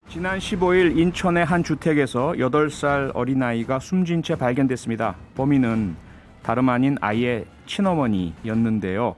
지난 15일 인천의 한 주택에서 8살 어린아이가 숨진 채 발견됐습니다. 범인은 다름 아닌 아이의 친어머니였는데요.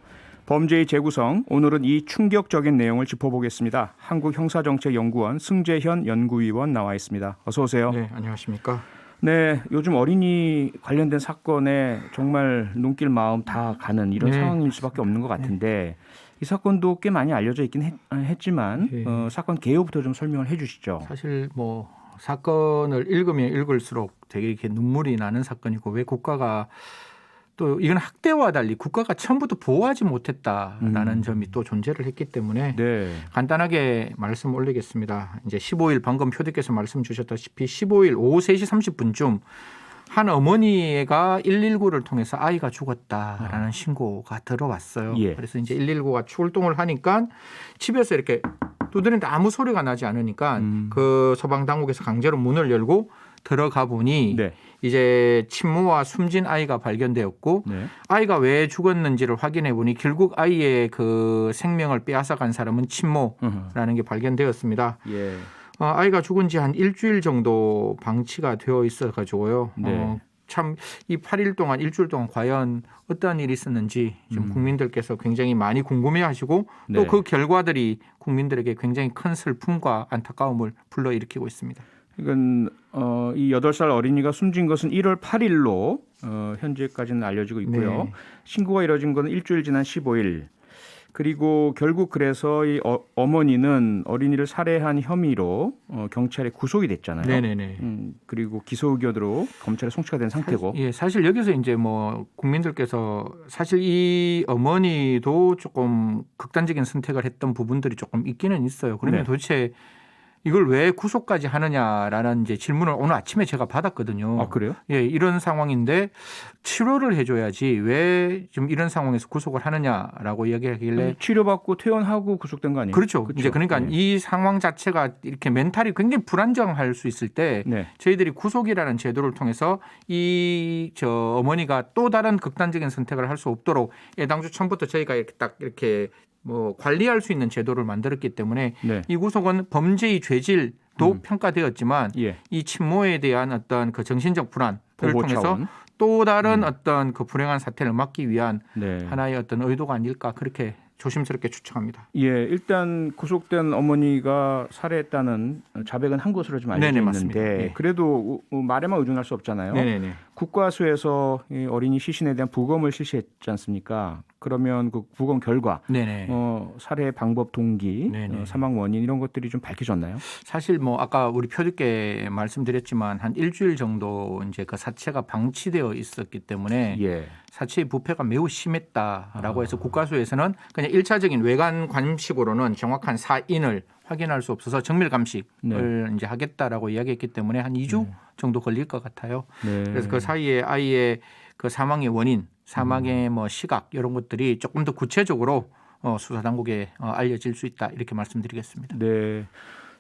범죄의 재구성, 오늘은 이 충격적인 내용을 짚어보겠습니다. 한국형사정책연구원 승재현 연구위원 나와 있습니다. 어서 오세요. 네, 안녕하십니까. 네, 요즘 어린이 관련된 사건에 정말 눈길 마음 다 가는 이런 상황일 수밖에 없는 것 같은데 이 사건도 꽤 많이 알려져 있긴 했지만 사건 개요부터 좀 설명을 해 주시죠. 사실 뭐 사건을 읽으면 읽을수록 되게 이렇게 눈물이 나는 사건이고, 왜 국가가 또 이건 학대와 달리 국가가 처음부터 보호하지 못했다라는 점이 또 존재를 했기 때문에 간단하게 말씀 올리겠습니다. 이제 15일 방금 표디께서 말씀 주셨다시피 15일 오후 3시 30분쯤 한 어머니가 119를 통해서 아이가 죽었다라는 신고가 들어왔어요. 그래서 이제 119가 출동을 하니까 집에서 이렇게 두드리는데 아무 소리가 나지 않으니까 그 소방 당국에서 강제로 문을 열고 들어가 보니 이제 친모와 숨진 아이가 발견되었고 아이가 왜 죽었는지를 확인해 보니 결국 아이의 그 생명을 빼앗아간 사람은 친모라는 게 발견되었습니다. 아이가 죽은 지 한 일주일 정도 방치가 되어 있어 가지고요. 참 이 8일 동안 일주일 동안 과연 어떠한 일이 있었는지 좀 국민들께서 굉장히 많이 궁금해하시고 또 그 결과들이 국민들에게 굉장히 큰 슬픔과 안타까움을 불러일으키고 있습니다. 이건 이 8살 어린이가 숨진 것은 1월 8일로 현재까지는 알려지고 있고요. 신고가 이뤄진 것은 일주일 지난 15일. 그리고 결국 그래서 이 어머니는 어린이를 살해한 혐의로 경찰에 구속이 됐잖아요. 그리고 기소 의견으로 검찰에 송치가 된 상태고. 사실 여기서 이제 뭐 국민들께서 사실 이 어머니도 조금 극단적인 선택을 했던 부분들이 조금 있기는 있어요. 그러면 도대체 이걸 왜 구속까지 하느냐라는 이제 질문을 오늘 아침에 제가 받았거든요. 아, 그래요? 이런 상황인데 치료를 해줘야지 왜 좀 이런 상황에서 구속을 하느냐라고 이야기하길래 치료받고 퇴원하고 구속된 거 아니에요? 그렇죠. 이제 그러니까 이 상황 자체가 이렇게 멘탈이 굉장히 불안정할 수 있을 때 저희들이 구속이라는 제도를 통해서 이 어머니가 또 다른 극단적인 선택을 할 수 없도록 애당초 처음부터 저희가 이렇게 딱 이렇게 뭐 관리할 수 있는 제도를 만들었기 때문에 이 구속은 범죄의 죄질도 평가되었지만 이 친모에 대한 어떤 그 정신적 불안을 통해서 또 다른 어떤 그 불행한 사태를 막기 위한 하나의 어떤 의도가 아닐까 그렇게 조심스럽게 추측합니다. 일단 구속된 어머니가 살해했다는 자백은 한 것으로 좀 알려져 있는데 그래도 말에만 의존할 수 없잖아요. 국과수에서 어린이 시신에 대한 부검을 실시했지 않습니까? 그러면 그 부검 결과 살해 방법, 동기, 사망 원인 이런 것들이 좀 밝혀졌나요? 사실 뭐 아까 우리 표디께 말씀드렸지만 한 일주일 정도 이제 그 사체가 방치되어 있었기 때문에 사체의 부패가 매우 심했다라고 해서 국과수에서는 그냥 1차적인 외관 관식으로는 정확한 사인을 확인할 수 없어서 정밀 감식을 이제 하겠다라고 이야기했기 때문에 한 2주 정도 걸릴 것 같아요. 그래서 그 사이에 아이의 그 사망의 원인, 사망의 뭐 시각 이런 것들이 조금 더 구체적으로 수사 당국에 알려질 수 있다 이렇게 말씀드리겠습니다.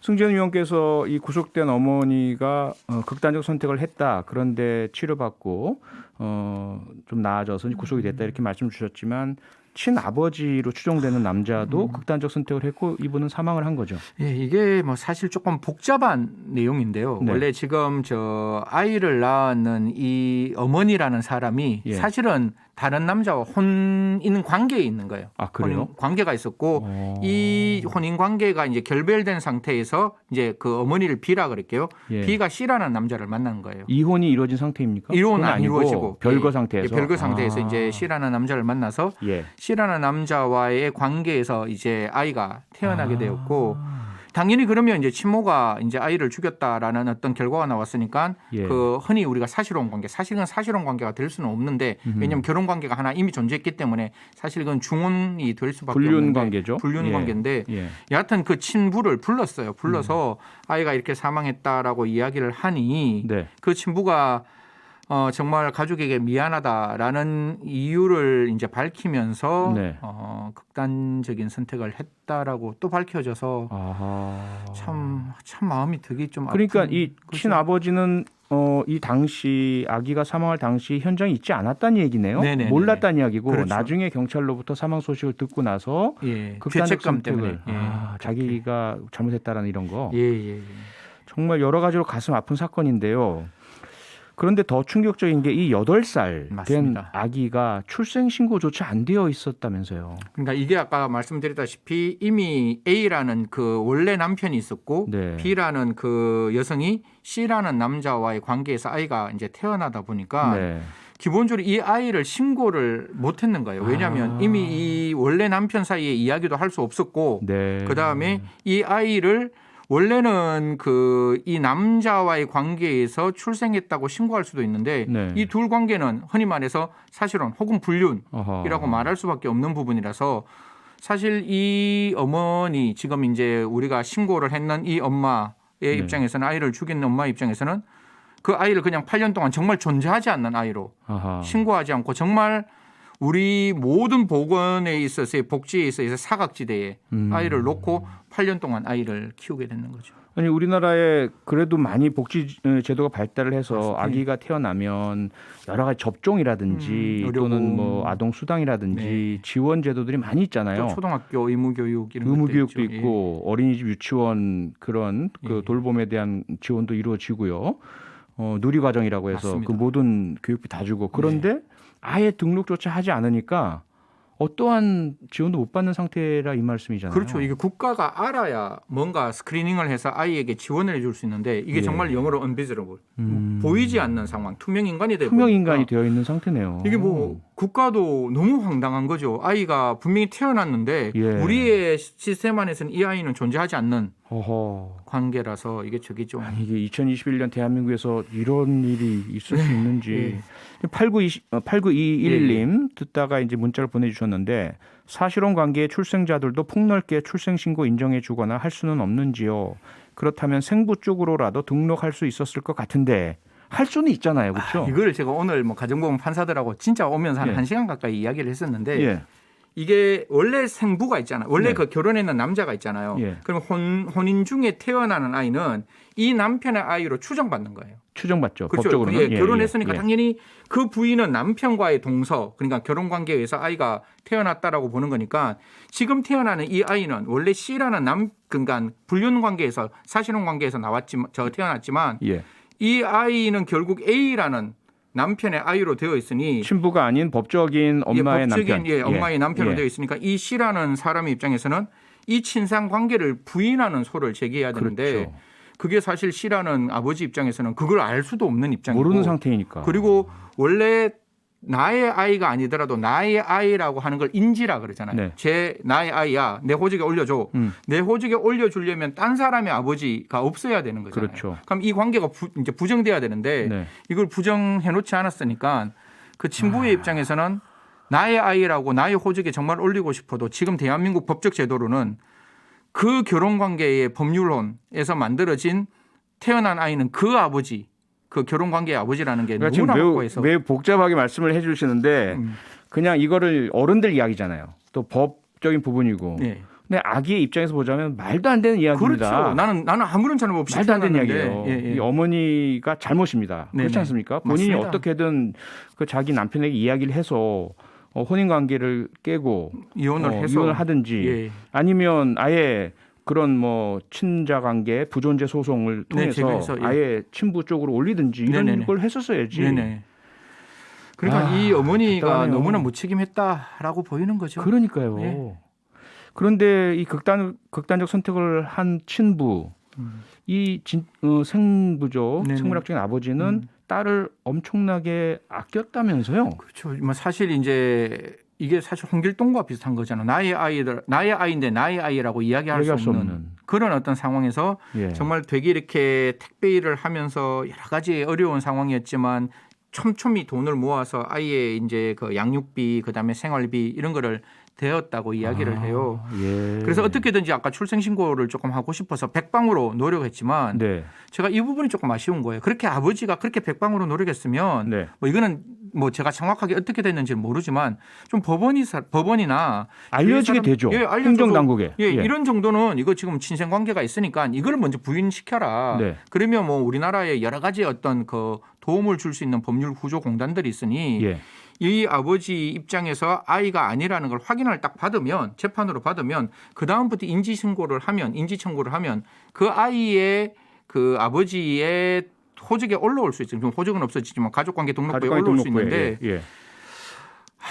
승재현 위원께서 이 구속된 어머니가 극단적 선택을 했다. 그런데 치료받고 좀 나아져서 구속이 됐다 이렇게 말씀 주셨지만 친아버지로 추정되는 남자도 극단적 선택을 했고 이분은 사망을 한 거죠. 이게 뭐 사실 조금 복잡한 내용인데요. 원래 지금 저 아이를 낳는 이 어머니라는 사람이 사실은 다른 남자와 혼인 관계에 있는 거예요. 아, 그래요? 혼인 관계가 있었고 이 혼인 관계가 이제 결별된 상태에서 이제 그 어머니를 B라 그럴게요. B가 C라는 남자를 만난 거예요. 이혼이 이루어진 상태입니까? 이혼은 안 이루어지고 별거 상태에서. 별거 상태에서 이제 C라는 남자를 만나서 C라는 남자와의 관계에서 이제 아이가 태어나게 되었고 당연히 그러면 이제 친모가 이제 아이를 죽였다라는 어떤 결과가 나왔으니까 그 흔히 우리가 사실혼 관계, 사실은 사실혼 관계가 될 수는 없는데 왜냐하면 결혼 관계가 하나 이미 존재했기 때문에 사실 그건 중혼이 될 수밖에 없는데 불륜 관계죠. 불륜 관계인데 여하튼 그 친부를 불렀어요. 불러서 아이가 이렇게 사망했다라고 이야기를 하니 그 친부가 정말 가족에게 미안하다라는 이유를 이제 밝히면서 극단적인 선택을 했다라고 또 밝혀져서 참 마음이 되게 좀 그러니까 이 친아버지는 이 당시 아기가 사망할 당시 현장에 있지 않았다는 얘기네요. 몰랐다는 이야기고 나중에 경찰로부터 사망 소식을 듣고 나서 극단적 죄책감 선택을 때문에 자기가 잘못했다라는 이런 거. 정말 여러 가지로 가슴 아픈 사건인데요. 그런데 더 충격적인 게 이 8살 된 맞습니다. 아기가 출생 신고조차 안 되어 있었다면서요. 그러니까 이게 아까 말씀드렸다시피 이미 A라는 그 원래 남편이 있었고 네. B라는 그 여성이 C라는 남자와의 관계에서 아이가 이제 태어나다 보니까 네. 기본적으로 이 아이를 신고를 못 했는 거예요. 왜냐하면 이미 이 원래 남편 사이에 이야기도 할 수 없었고 네. 그다음에 이 아이를 원래는 그 이 남자와의 관계에서 출생했다고 신고할 수도 있는데 네. 이 둘 관계는 흔히 말해서 사실혼 혹은 불륜이라고 어허. 말할 수밖에 없는 부분이라서 사실 이 어머니 지금 이제 우리가 신고를 했는 이 엄마의 네. 입장에서는 아이를 죽인 엄마 입장에서는 그 아이를 그냥 8년 동안 정말 존재하지 않는 아이로 아하. 신고하지 않고 정말 우리 모든 보건에 있어서의 복지에 있어서 사각지대에 아이를 놓고 8년 동안 아이를 키우게 되는 거죠. 아니 우리나라에 그래도 많이 복지 제도가 발달을 해서 맞습니다. 아기가 태어나면 여러 가지 접종이라든지 의료보험. 또는 뭐 아동 수당이라든지 지원 제도들이 많이 있잖아요. 또 초등학교 의무교육 이런 의무교육도 것도 있죠. 있고 어린이집 유치원 그런 그 예. 돌봄에 대한 지원도 이루어지고요. 누리과정이라고 해서 맞습니다. 그 모든 교육비 다 주고 그런데 아예 등록조차 하지 않으니까 어떠한 지원도 못 받는 상태라 이 말씀이잖아요. 그렇죠. 이게 국가가 알아야 뭔가 스크리닝을 해서 아이에게 지원을 해줄 수 있는데 이게 예. 정말 영어로 unvisible, 보이지 않는 상황, 투명 인간이 되고 투명 인간이 되어 있는 상태네요. 이게 뭐 국가도 너무 황당한 거죠. 아이가 분명히 태어났는데 예. 우리의 시스템 안에서는 이 아이는 존재하지 않는 허허. 관계라서 이게 저기 좀 아니 이게 2021년 대한민국에서 이런 일이 있을 수 있는지 예. 8921님 듣다가 이제 문자를 보내주셨는데 사실혼 관계의 출생자들도 폭넓게 출생 신고 인정해 주거나 할 수는 없는지요. 그렇다면 생부 쪽으로라도 등록할 수 있었을 것 같은데 할 수는 있잖아요, 그렇죠? 이거를 제가 오늘 뭐 가정법원 판사들하고 진짜 오면서 한 예. 1시간 가까이 이야기를 했었는데 예, 이게 원래 생부가 있잖아요. 원래 네. 그 결혼했는 남자가 있잖아요. 예. 그럼 혼인 중에 태어나는 아이는 이 남편의 아이로 추정받는 거예요. 추정받죠. 그렇죠. 법적으로는. 예, 결혼했으니까 예. 당연히 그 부인은 남편과의 동서, 그러니까 결혼 관계에 의해서 아이가 태어났다라고 보는 거니까 지금 태어나는 이 아이는 원래 C라는 그러니까 불륜 관계에서 사실혼 관계에서 태어났지만 예. 이 아이는 결국 A라는 남편의 아이로 되어 있으니 친부가 아닌 법적인 엄마의 남편. 엄마의 남편으로 예. 되어 있으니까 이 C라는 사람의 입장에서는 이 친상 관계를 부인하는 소를 제기해야 되는데 그렇죠. 그게 사실 C라는 아버지 입장에서는 그걸 알 수도 없는 입장이고 모르는 상태이니까. 그리고 원래 나의 아이가 아니더라도 나의 아이라고 하는 걸 인지라 그러잖아요. 네. 나의 아이야. 내 호적에 올려줘. 내 호적에 올려주려면 딴 사람의 아버지가 없어야 되는 거잖아요. 그렇죠. 그럼 이 관계가 이제 부정돼야 되는데 네. 이걸 부정해놓지 않았으니까 그 친부의 입장에서는 나의 아이라고 나의 호적에 정말 올리고 싶어도 지금 대한민국 법적 제도로는 그 결혼 관계의 법률론에서 만들어진 태어난 아이는 그 아버지, 그 결혼 관계의 아버지라는 게 그러니까 지금 너무나 확고해서 매우 복잡하게 말씀을 해주시는데 그냥 이거를 어른들 이야기잖아요. 또 법적인 부분이고. 네. 근데 아기의 입장에서 보자면 말도 안 되는 이야기입니다. 그렇죠. 나는 아무런 잘못 없이 말도 안 되는 태어났는데. 이야기예요. 이 어머니가 잘못입니다. 네네. 그렇지 않습니까? 본인이 맞습니다. 어떻게든 그 자기 남편에게 이야기를 해서 혼인 관계를 깨고 이혼을 해서 이혼을 하든지 예. 아니면 아예 그런 뭐 친자 관계 부존재 소송을 통해서 제기해서, 예. 아예 친부 쪽으로 올리든지 이런 네네네. 걸 했었어야지. 네네. 그러니까 이 어머니가 답답하네요. 너무나 무책임했다라고 보이는 거죠. 그러니까요. 예. 그런데 이 극단적 선택을 한 친부, 이 생부죠. 네네. 생물학적인 아버지는 딸을 엄청나게 아꼈다면서요. 그렇죠. 뭐 사실 이제 이게 사실 홍길동과 비슷한 거잖아요. 나의 아이인데 나의 아이라고 이야기할 수 없는 그런 어떤 상황에서 예. 정말 되게 이렇게 택배 일을 하면서 여러 가지 어려운 상황이었지만 촘촘히 돈을 모아서 아이의 이제 그 양육비 그다음에 생활비 이런 거를 대었다고 이야기를 해요. 예. 그래서 어떻게든지 아까 출생신고를 조금 하고 싶어서 백방으로 노력했지만 네. 제가 이 부분이 조금 아쉬운 거예요. 그렇게 아버지가 그렇게 백방으로 노력했으면 네. 뭐 이거는 뭐 제가 정확하게 어떻게 됐는지는 모르지만 좀 법원이나 알려지게 되죠. 예, 알려줘서 행정당국에. 예, 이런 정도는 이거 지금 친생 관계가 있으니까 이걸 먼저 부인시켜라. 네. 그러면 뭐 우리나라에 여러 가지 어떤 그 도움을 줄 수 있는 법률 구조 공단들이 있으니 예. 이 아버지 입장에서 아이가 아니라는 걸 확인을 딱 받으면 재판으로 받으면 그 다음부터 인지 청구를 하면 그 아이의 그 아버지의 호적에 올라올 수 있어요. 지금 호적은 없어지지만 가족관계 등록부에 가족관계 올라올 수 등록부에, 있는데 예.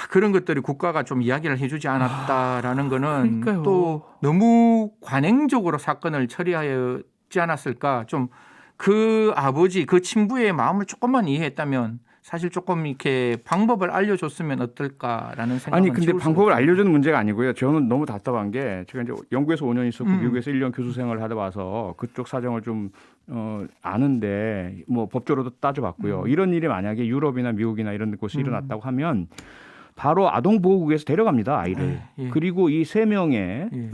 그런 것들이 국가가 좀 이야기를 해주지 않았다라는 거는 그러니까요. 또 너무 관행적으로 사건을 처리하였지 않았을까. 좀 그 아버지 그 친부의 마음을 조금만 이해했다면 사실 조금 이렇게 방법을 알려줬으면 어떨까라는 생각은 아니 근데 지울 수가 방법을 없어요. 알려주는 문제가 아니고요. 저는 너무 답답한 게 제가 이제 영국에서 5년 있었고 미국에서 1년 교수 생활을 하다 와서 그쪽 사정을 좀 아는데 뭐 법적으로도 따져봤고요. 이런 일이 만약에 유럽이나 미국이나 이런 곳에 일어났다고 하면 바로 아동보호국에서 데려갑니다, 아이를. 예. 그리고 이 3명의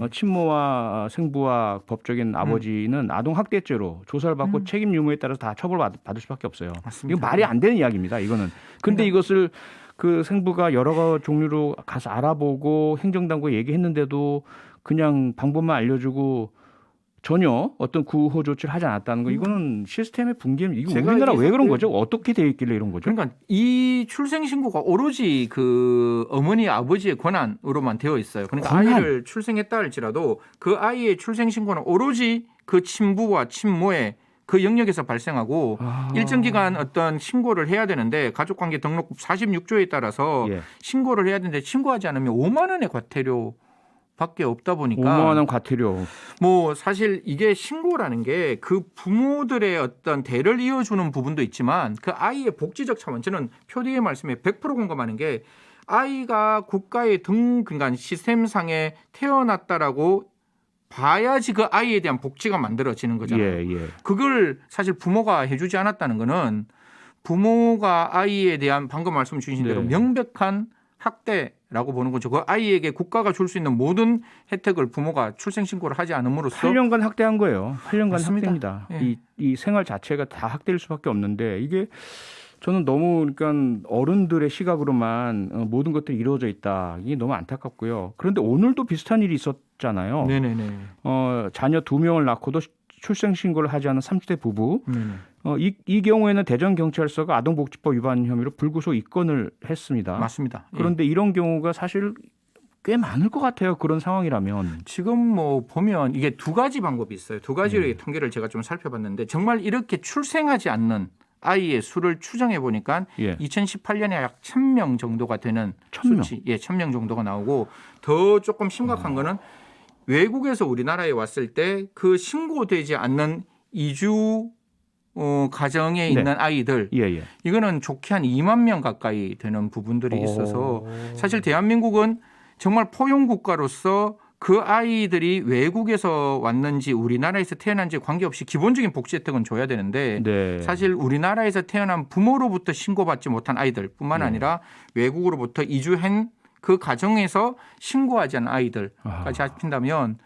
예. 친모와 생부와 법적인 아버지는 아동학대죄로 조사를 받고 책임 유무에 따라서 다 처벌받을 수밖에 없어요. 맞습니다. 이거 말이 안 되는 이야기입니다, 이거는. 근데 이것을 그 생부가 여러 종류로 가서 알아보고 행정당국에 얘기했는데도 그냥 방법만 알려주고 전혀 어떤 구호 조치를 하지 않았다는 거 이거는 시스템의 붕괴입니다. 이거 제가 우리나라 왜 그런 그- 거죠? 어떻게 돼 있길래 이런 거죠? 그러니까 이 출생신고가 오로지 그 어머니 아버지의 권한으로만 되어 있어요. 그러니까 권한? 아이를 출생했다 할지라도 그 아이의 출생신고는 오로지 그 친부와 친모의 그 영역에서 발생하고 일정 기간 어떤 신고를 해야 되는데 가족관계 등록법 46조에 따라서 예. 신고를 해야 되는데 신고하지 않으면 5만 원의 과태료 밖에 없다 보니까 5만 원 과태료. 뭐 사실 이게 신고라는 게 그 부모들의 어떤 대를 이어주는 부분도 있지만 그 아이의 복지적 차원 저는 표디의 말씀에 100% 공감하는 게 아이가 국가의 그러니까 시스템상에 태어났다라고 봐야지 그 아이에 대한 복지가 만들어지는 거잖아요. 예. 그걸 사실 부모가 해주지 않았다는 거는 부모가 아이에 대한 방금 말씀 주신 대로 네. 명백한 학대라고 보는 거죠. 그 아이에게 국가가 줄 수 있는 모든 혜택을 부모가 출생신고를 하지 않음으로써 8년간 학대한 거예요. 8년간 맞습니다. 학대입니다. 예. 이 생활 자체가 다 학대일 수밖에 없는데 이게 저는 너무 그러니까 어른들의 시각으로만 모든 것들이 이루어져 있다. 이게 너무 안타깝고요. 그런데 오늘도 비슷한 일이 있었잖아요. 네네네. 자녀 2명을 낳고도 출생신고를 하지 않은 30대 부부. 네네. 이 경우에는 대전경찰서가 아동복지법 위반 혐의로 불구속 입건을 했습니다. 맞습니다. 예. 그런데 이런 경우가 사실 꽤 많을 것 같아요. 그런 상황이라면. 지금 뭐 보면 이게 두 가지 방법이 있어요. 두 가지의 통계를 제가 좀 살펴봤는데 정말 이렇게 출생하지 않는 아이의 수를 추정해 보니까 예. 2018년에 약 1,000명 정도가 되는 1,000명? 수치, 1,000명 정도가 나오고 더 조금 심각한 거는 외국에서 우리나라에 왔을 때 그 신고되지 않는 이주 가정에 있는 아이들 예. 이거는 좋게 한 2만 명 가까이 되는 부분들이 있어서 사실 대한민국은 정말 포용 국가로서 그 아이들이 외국에서 왔는지 우리나라에서 태어난지 관계없이 기본적인 복지 혜택은 줘야 되는데 네. 사실 우리나라에서 태어난 부모로부터 신고받지 못한 아이들뿐만 아니라 외국으로부터 이주한 그 가정에서 신고하지 않은 아이들까지 합친다면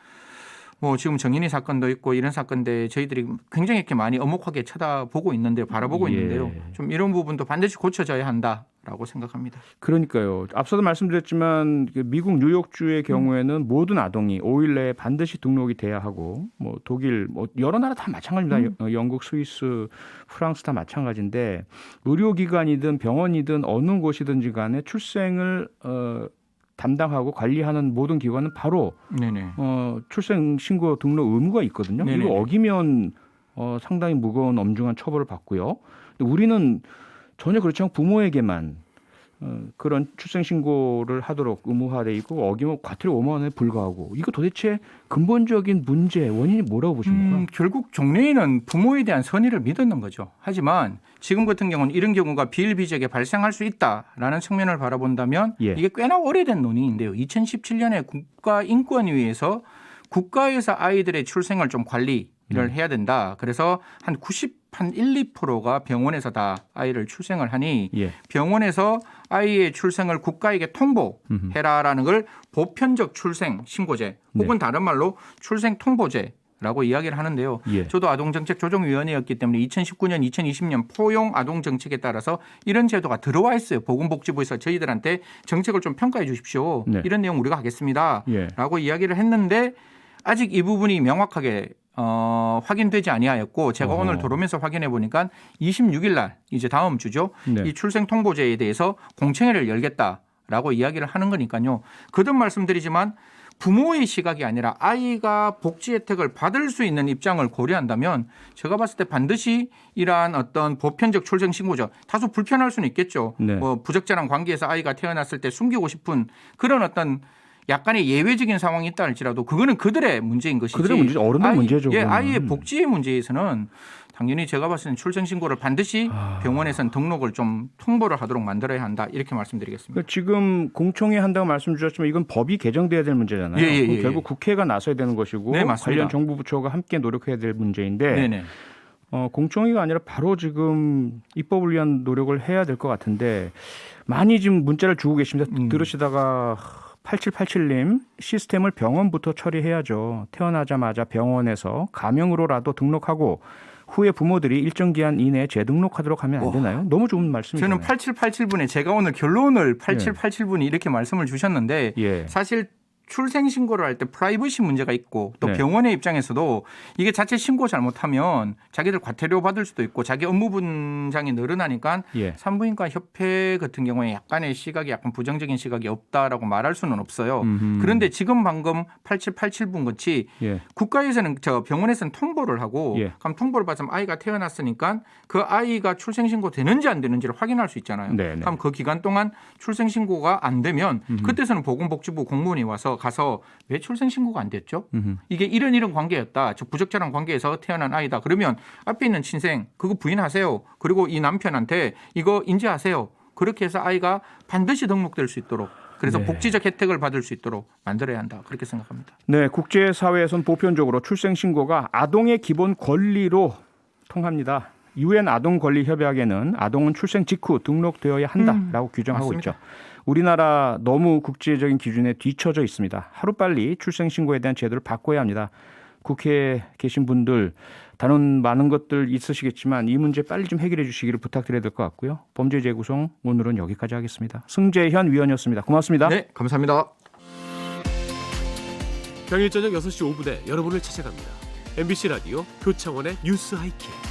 뭐 지금 정인이 사건도 있고 이런 사건인데 저희들이 굉장히 이렇게 많이 엄혹하게 쳐다보고 있는데요. 바라보고 있는데요. 좀 이런 부분도 반드시 고쳐져야 한다라고 생각합니다. 그러니까요. 앞서도 말씀드렸지만 미국 뉴욕주의 경우에는 모든 아동이 5일 내에 반드시 등록이 돼야 하고 뭐 독일 뭐 여러 나라 다 마찬가지입니다. 영국, 스위스, 프랑스 다 마찬가지인데 의료기관이든 병원이든 어느 곳이든지 간에 출생을 담당하고 관리하는 모든 기관은 바로 네네. 출생 신고 등록 의무가 있거든요. 네네네. 이거 어기면 상당히 무거운 엄중한 처벌을 받고요. 근데 우리는 전혀 그렇지 않고 부모에게만 그런 출생 신고를 하도록 의무화돼 있고 어기면 과태료 5만 원에 불과하고 이거 도대체 근본적인 문제 원인이 뭐라고 보십니까? 결국 종래에는 부모에 대한 선의를 믿었는 거죠. 하지만 지금 같은 경우는 이런 경우가 비일비재하게 발생할 수 있다라는 측면을 바라본다면 예. 이게 꽤나 오래된 논의인데요. 2017년에 국가인권위에서 국가에서 아이들의 출생을 좀 관리를 해야 된다. 그래서 한 1, 2%가 병원에서 다 아이를 출생을 하니 예. 병원에서 아이의 출생을 국가에게 통보해라라는 걸 보편적 출생 신고제 혹은 다른 말로 출생 통보제라고 이야기를 하는데요. 예. 저도 아동정책조정위원회였기 때문에 2019년, 2020년 포용 아동정책에 따라서 이런 제도가 들어와 있어요. 보건복지부에서 저희들한테 정책을 좀 평가해 주십시오. 네. 이런 내용 우리가 하겠습니다. 예. 라고 이야기를 했는데 아직 이 부분이 명확하게 확인되지 아니하였고 제가 오늘 들어오면서 확인해 보니까 26일 날 이제 다음 주죠. 네. 이 출생 통보제에 대해서 공청회를 열겠다라고 이야기를 하는 거니까요. 거듭 말씀드리지만 부모의 시각이 아니라 아이가 복지 혜택을 받을 수 있는 입장을 고려한다면 제가 봤을 때 반드시 이러한 어떤 보편적 출생 신고죠. 다소 불편할 수는 있겠죠. 네. 뭐 부적절한 관계에서 아이가 태어났을 때 숨기고 싶은 그런 어떤 약간의 예외적인 상황이 있다 할지라도 그거는 그들의 문제인 것이지. 그들의 문제죠. 어른들 문제죠. 예, 그거는. 아이의 복지의 문제에서는 당연히 제가 봤을 때는 출생신고를 반드시 병원에서는 등록을 좀 통보를 하도록 만들어야 한다. 이렇게 말씀드리겠습니다. 그러니까 지금 공청회 한다고 말씀 주셨지만 이건 법이 개정돼야 될 문제잖아요. 예. 결국 국회가 나서야 되는 것이고 네, 맞습니다. 관련 정부 부처가 함께 노력해야 될 문제인데 네네. 공청회가 아니라 바로 지금 입법을 위한 노력을 해야 될 것 같은데 많이 지금 문자를 주고 계십니다. 들으시다가 8787님 시스템을 병원부터 처리해야죠. 태어나자마자 병원에서 가명으로라도 등록하고 후에 부모들이 일정 기한 이내에 재등록하도록 하면 안 되나요? 너무 좋은 말씀이잖아요. 저는 8787분에 제가 오늘 결론을 8787분이 이렇게 말씀을 주셨는데 예. 사실 출생신고를 할 때 프라이버시 문제가 있고 또 네. 병원의 입장에서도 이게 자체 신고 잘못하면 자기들 과태료 받을 수도 있고 자기 업무 분장이 늘어나니까 예. 산부인과 협회 같은 경우에 약간의 시각이 약간 부정적인 시각이 없다라고 말할 수는 없어요. 그런데 지금 방금 8787분 같이 예. 국가에서는 저 병원에서는 통보를 하고 예. 그럼 통보를 받으면 아이가 태어났으니까 그 아이가 출생신고 되는지 안 되는지를 확인할 수 있잖아요. 네네. 그럼 그 기간 동안 출생신고가 안 되면 그때서는 보건복지부 공무원이 와서 가서 왜 출생신고가 안 됐죠? 이게 이런 관계였다. 저 부적절한 관계에서 태어난 아이다. 그러면 앞에 있는 친생 그거 부인하세요. 그리고 이 남편한테 이거 인지하세요. 그렇게 해서 아이가 반드시 등록될 수 있도록 그래서 네. 복지적 혜택을 받을 수 있도록 만들어야 한다. 그렇게 생각합니다. 네, 국제사회에선 보편적으로 출생신고가 아동의 기본 권리로 통합니다. UN 아동권리협약에는 아동은 출생 직후 등록되어야 한다라고 규정하고 맞습니다. 있죠. 우리나라 너무 국제적인 기준에 뒤처져 있습니다. 하루빨리 출생신고에 대한 제도를 바꿔야 합니다. 국회에 계신 분들 다른 많은 것들 있으시겠지만 이 문제 빨리 좀 해결해 주시기를 부탁드려야 될 것 같고요. 범죄 재구성 오늘은 여기까지 하겠습니다. 승재현 위원이었습니다. 고맙습니다. 네, 감사합니다. 평일 저녁 6시 5분에 여러분을 찾아갑니다. MBC 라디오 표창원의 뉴스 하이킥.